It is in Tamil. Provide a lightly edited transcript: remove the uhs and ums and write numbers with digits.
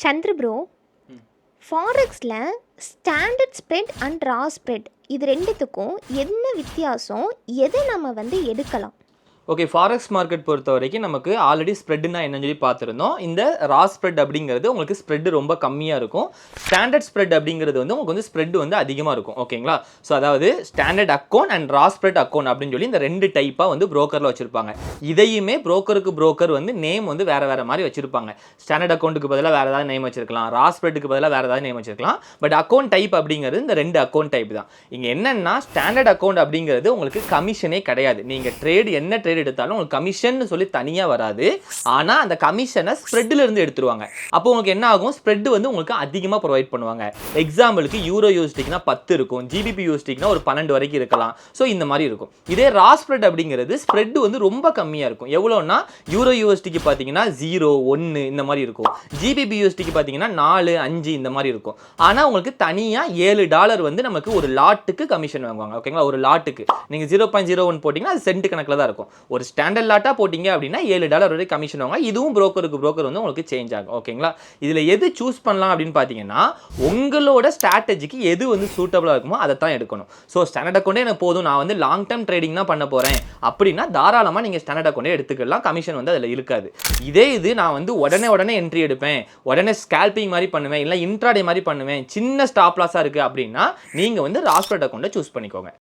சந்திர ப்ரோ, ஃபாரெக்ஸில் standard spread and raw spread இது ரெண்டுத்துக்கும் என்ன வித்தியாசம்? எதை நம்ம எடுக்கலாம்? ஓகே, ஃபாரெக்ஸ் மார்க்கெட் பொறுத்த வரைக்கும் நமக்கு ஆல்ரெடி ஸ்ப்ரெட்னா என்னன்னு சொல்லி பார்த்துருந்தோம். இந்த ரா ஸ்ப்ரெட் அப்படிங்கிறது உங்களுக்கு ஸ்ப்ரெட் ரொம்ப கம்மியாக இருக்கும். ஸ்டாண்டர்ட் ஸ்ப்ரெட் அப்படிங்கிறது உங்களுக்கு ஸ்ப்ரெட் அதிகமாக இருக்கும். ஓகேங்களா? ஸோ அதாவது standard account and raw spread account அப்படின்னு சொல்லி இந்த ரெண்டு டைப்பாக ப்ரோக்கரில் வச்சிருப்பாங்க. இதையுமே புரோக்கர் நேம் வேறு வேறு மாதிரி வச்சிருப்பாங்க. ஸ்டாண்டர்ட் அக்கௌண்ட்டுக்கு பதிலாக வேறு ஏதாவது நேம் வச்சிருக்கலாம், ரா ஸ்ப்ரெட்டுக்கு பதிலாக வேறு ஏதாவது நேம் வச்சிருக்கலாம். பட் அக்கௌண்ட் டைப் அப்படிங்கிறது இந்த ரெண்டு அக்கௌண்ட் டைப் தான். இங்கே என்னன்னா ஸ்டாண்டர்ட் அக்கௌண்ட் அப்படிங்கிறது உங்களுக்கு கமிஷனே கிடையாது. நீங்கள் என்ன ட்ரேட் எடுத்தாலும் உங்களுக்கு கமிஷன் சொல்லி தனியா வராது. ஆனா அந்த கமிஷனை ஸ்ப்ரெட்ல இருந்து எடுத்துருவாங்க. அப்போ உங்களுக்கு என்ன ஆகும்? ஸ்ப்ரெட் உங்களுக்கு அதிகமா ப்ரொவைட் பண்ணுவாங்க. எக்ஸாம்பிளுக்கு யூரோ யூஎஸ்டிக்குனா 10 இருக்கும், ஜிபிபி யூஎஸ்டிக்குனா ஒரு 12 வரைக்கும் இருக்கலாம். ஸோ இந்த மாதிரி இருக்கும். இதே ரா ஸ்ப்ரெட் அப்படிங்கிறது ஸ்ப்ரெட் ரொம்ப கம்மியா இருக்கும். எவ்வளோன்னா யூரோ யூஎஸ்டிக்கு பார்த்தீங்கன்னா 0, 1 இந்த மாதிரி இருக்கும். ஜிபிபி யூஎஸ்டிக்கு பார்த்தீங்கன்னா 4, 5 இந்த மாதிரி இருக்கும். ஆனா உங்களுக்கு தனியா $7 நமக்கு ஒரு லாட்டுக்கு கமிஷன் வாங்குவாங்க. ஓகேங்களா? ஒரு லாட்டுக்கு நீங்க 0.01 போட்டீங்கன்னா அது சென்ட் கணக்கில் தான் இருக்கும். ஒரு ஸ்டாண்டர்ட் லாட்டா போட்டிங்க அப்படின்னா $7 வரை கமிஷன் வாங்க. இதுவும் புரோக்கருக்கு புரோக்கர் உங்களுக்கு சேஞ்ச் ஆகும். ஓகேங்களா? இதில் எது சூஸ் பண்ணலாம் அப்படின்னு பார்த்தீங்கன்னா உங்களோட ஸ்ட்ராட்டஜிக்கு எது சூட்டபிளாக இருக்குமோ அதை தான் எடுக்கணும். ஸோ ஸ்டாண்டர்ட் அக்கௌண்டே எனக்கு போதும், நான் லாங் டேர்ம் ட்ரேடிங் தான் பண்ண போகிறேன் அப்படின்னா தாராளமாக நீங்கள் ஸ்டாண்டர்ட் அக்கௌண்டே எடுத்துக்கலாம். கமிஷன் அதில் இருக்காது. இதே இது நான் உடனே என்ட்ரி எடுப்பேன், உடனே ஸ்கேல்பிங் மாதிரி பண்ணுவேன், இல்லை இன்ட்ராடே மாதிரி பண்ணுவேன், சின்ன ஸ்டாப் லாஸாக இருக்குது அப்படின்னா நீங்கள் ரா ஸ்ப்ரெட் அக்கௌண்ட்டை சூஸ் பண்ணிக்கோங்க.